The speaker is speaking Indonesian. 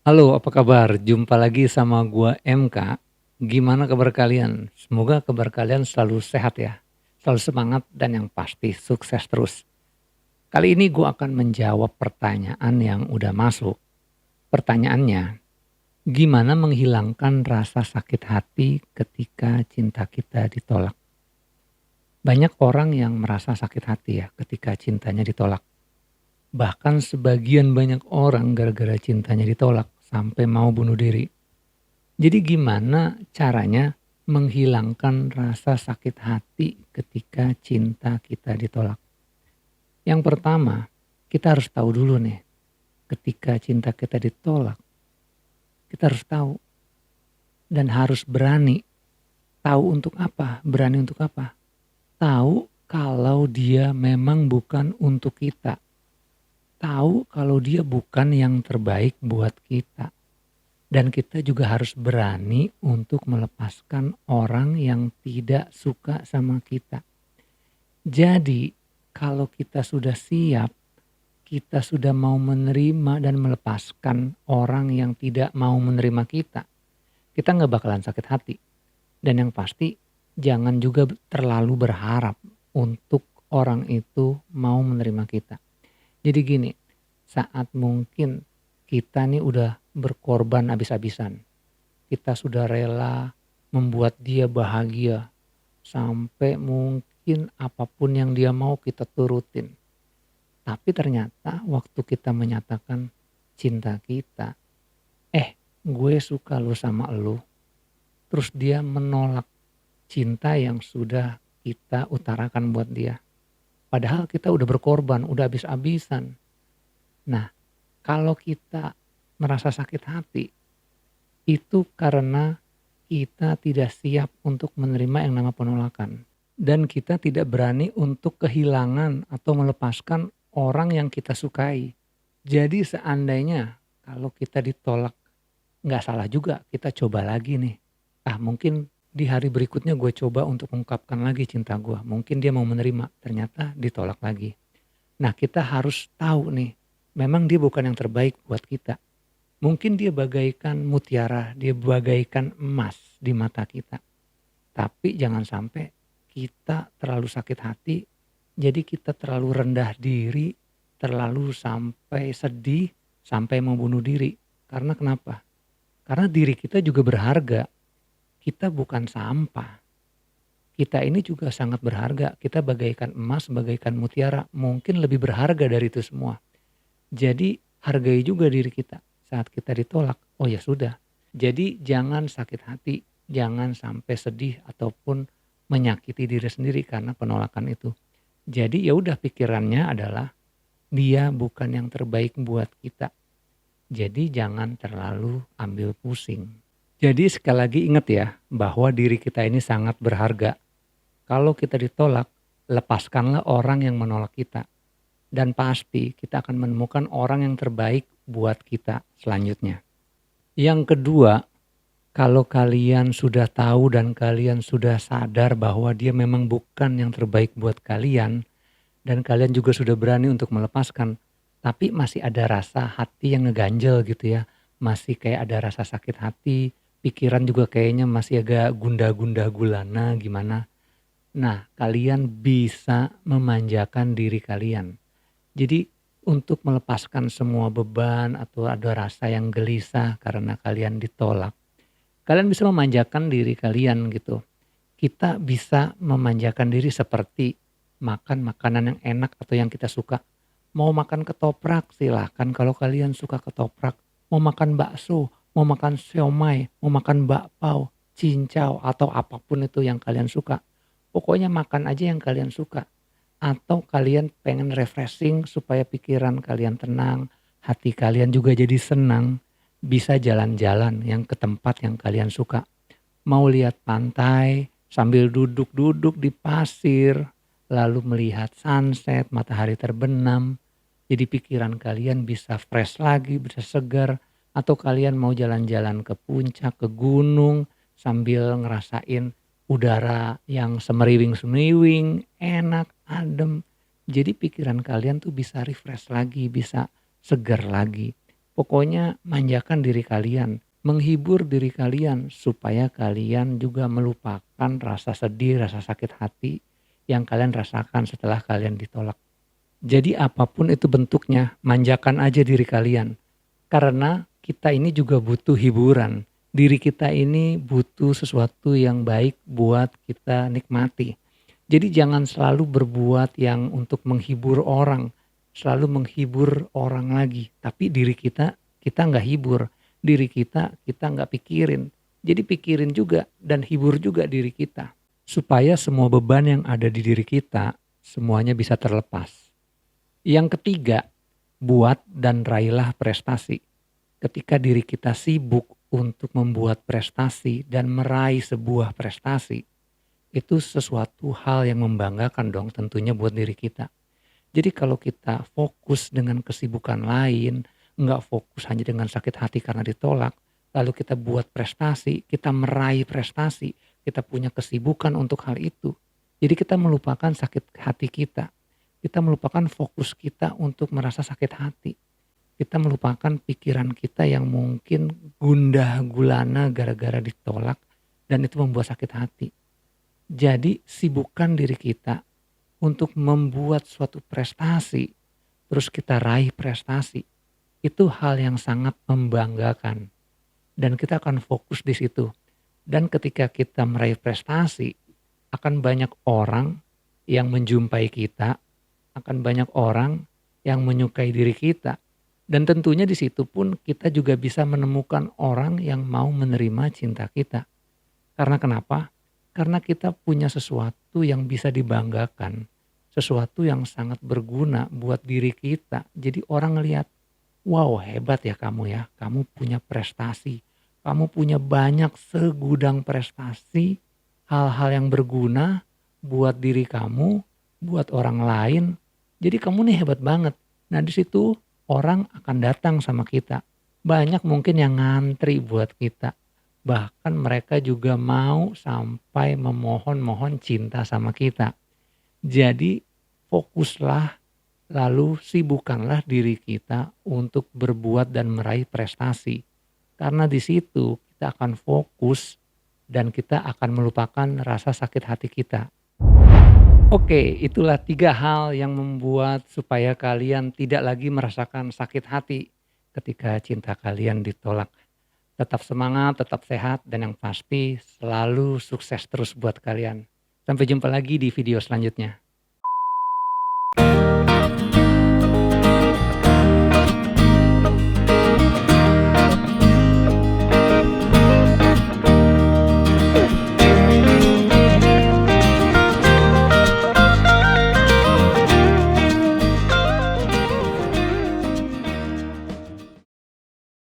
Halo, apa kabar? Jumpa lagi sama gua MK. Gimana kabar kalian? Semoga kabar kalian selalu sehat ya, selalu semangat dan yang pasti sukses terus. Kali ini gua akan menjawab pertanyaan yang udah masuk. Pertanyaannya, gimana menghilangkan rasa sakit hati ketika cinta kita ditolak? Banyak orang yang merasa sakit hati ya ketika cintanya ditolak. Bahkan sebagian banyak orang gara-gara cintanya ditolak sampai mau bunuh diri. Jadi gimana caranya menghilangkan rasa sakit hati ketika cinta kita ditolak? Yang pertama, kita harus tahu dulu nih, ketika cinta kita ditolak, kita harus tahu dan harus berani. Tahu untuk apa? Berani untuk apa? Tahu kalau dia memang bukan untuk kita. Tahu kalau dia bukan yang terbaik buat kita. Dan kita juga harus berani untuk melepaskan orang yang tidak suka sama kita. Jadi, kalau kita sudah siap, kita sudah mau menerima dan melepaskan orang yang tidak mau menerima kita nggak bakalan sakit hati. Dan yang pasti, jangan juga terlalu berharap untuk orang itu mau menerima kita. Jadi gini, saat mungkin kita nih udah berkorban habis-habisan. Kita sudah rela membuat dia bahagia sampai mungkin apapun yang dia mau kita turutin. Tapi ternyata waktu kita menyatakan cinta kita, gue suka lu sama lu. Terus dia menolak cinta yang sudah kita utarakan buat dia. Padahal kita udah berkorban, udah habis-habisan. Nah, kalau kita merasa sakit hati, itu karena kita tidak siap untuk menerima yang nama penolakan. Dan kita tidak berani untuk kehilangan atau melepaskan orang yang kita sukai. Jadi seandainya kalau kita ditolak, nggak salah juga kita coba lagi nih. Mungkin di hari berikutnya gue coba untuk mengungkapkan lagi cinta gue. Mungkin dia mau menerima, ternyata ditolak lagi. Nah, kita harus tahu nih, memang dia bukan yang terbaik buat kita. Mungkin dia bagaikan mutiara, dia bagaikan emas di mata kita. Tapi jangan sampai kita terlalu sakit hati, jadi kita terlalu rendah diri, terlalu sampai sedih, sampai mau bunuh diri. Karena kenapa? Karena diri kita juga berharga, kita bukan sampah. Kita ini juga sangat berharga, kita bagaikan emas, bagaikan mutiara, mungkin lebih berharga dari itu semua. Jadi hargai juga diri kita saat kita ditolak. Oh ya sudah. Jadi jangan sakit hati, jangan sampai sedih ataupun menyakiti diri sendiri karena penolakan itu. Jadi ya udah pikirannya adalah dia bukan yang terbaik buat kita. Jadi jangan terlalu ambil pusing. Jadi sekali lagi ingat ya bahwa diri kita ini sangat berharga. Kalau kita ditolak, lepaskanlah orang yang menolak kita. Dan pasti kita akan menemukan orang yang terbaik buat kita selanjutnya. Yang kedua, kalau kalian sudah tahu dan kalian sudah sadar bahwa dia memang bukan yang terbaik buat kalian, dan kalian juga sudah berani untuk melepaskan, tapi masih ada rasa hati yang ngeganjel gitu ya, masih kayak ada rasa sakit hati, pikiran juga kayaknya masih agak gundah-gundah gulana gimana. Nah, kalian bisa memanjakan diri kalian. Jadi untuk melepaskan semua beban atau ada rasa yang gelisah karena kalian ditolak, kalian bisa memanjakan diri kalian gitu. Kita bisa memanjakan diri seperti makan makanan yang enak atau yang kita suka. Mau makan ketoprak silahkan kalau kalian suka ketoprak. Mau makan bakso, mau makan siomay, mau makan bakpao, cincau atau apapun itu yang kalian suka. Pokoknya makan aja yang kalian suka. Atau kalian pengen refreshing supaya pikiran kalian tenang, hati kalian juga jadi senang, bisa jalan-jalan yang ke tempat yang kalian suka. Mau lihat pantai sambil duduk-duduk di pasir, lalu melihat sunset, matahari terbenam. Jadi pikiran kalian bisa fresh lagi, bisa segar. Atau kalian mau jalan-jalan ke puncak, ke gunung sambil ngerasain udara yang semeriwing-semeriwing, enak, adem. Jadi pikiran kalian tuh bisa refresh lagi, bisa segar lagi. Pokoknya manjakan diri kalian, menghibur diri kalian supaya kalian juga melupakan rasa sedih, rasa sakit hati yang kalian rasakan setelah kalian ditolak. Jadi apapun itu bentuknya, manjakan aja diri kalian. Karena kita ini juga butuh hiburan. Diri kita ini butuh sesuatu yang baik buat kita nikmati. Jadi jangan selalu berbuat yang untuk menghibur orang, selalu menghibur orang lagi. Tapi diri kita nggak hibur. Diri kita nggak pikirin. Jadi pikirin juga dan hibur juga diri kita. Supaya semua beban yang ada di diri kita, semuanya bisa terlepas. Yang ketiga, buat dan raihlah prestasi. Ketika diri kita sibuk untuk membuat prestasi dan meraih sebuah prestasi, itu sesuatu hal yang membanggakan dong tentunya buat diri kita. Jadi kalau kita fokus dengan kesibukan lain, nggak fokus hanya dengan sakit hati karena ditolak, lalu kita buat prestasi, kita meraih prestasi, kita punya kesibukan untuk hal itu. Jadi kita melupakan sakit hati kita melupakan fokus kita untuk merasa sakit hati. Kita melupakan pikiran kita yang mungkin gundah gulana gara-gara ditolak dan itu membuat sakit hati. Jadi sibukkan diri kita untuk membuat suatu prestasi, terus kita raih prestasi. Itu hal yang sangat membanggakan dan kita akan fokus di situ. Dan ketika kita meraih prestasi, akan banyak orang yang menjumpai kita, akan banyak orang yang menyukai diri kita. Dan tentunya di situ pun kita juga bisa menemukan orang yang mau menerima cinta kita. Karena kenapa? Karena kita punya sesuatu yang bisa dibanggakan. Sesuatu yang sangat berguna buat diri kita. Jadi orang ngelihat, wow hebat ya kamu ya. Kamu punya prestasi. Kamu punya banyak segudang prestasi. Hal-hal yang berguna buat diri kamu, buat orang lain. Jadi kamu nih hebat banget. Nah di situ orang akan datang sama kita. Banyak mungkin yang ngantri buat kita. Bahkan mereka juga mau sampai memohon-mohon cinta sama kita. Jadi fokuslah lalu sibukkanlah diri kita untuk berbuat dan meraih prestasi. Karena di situ kita akan fokus dan kita akan melupakan rasa sakit hati kita. Oke, itulah 3 hal yang membuat supaya kalian tidak lagi merasakan sakit hati ketika cinta kalian ditolak. Tetap semangat, tetap sehat, dan yang pasti selalu sukses terus buat kalian. Sampai jumpa lagi di video selanjutnya.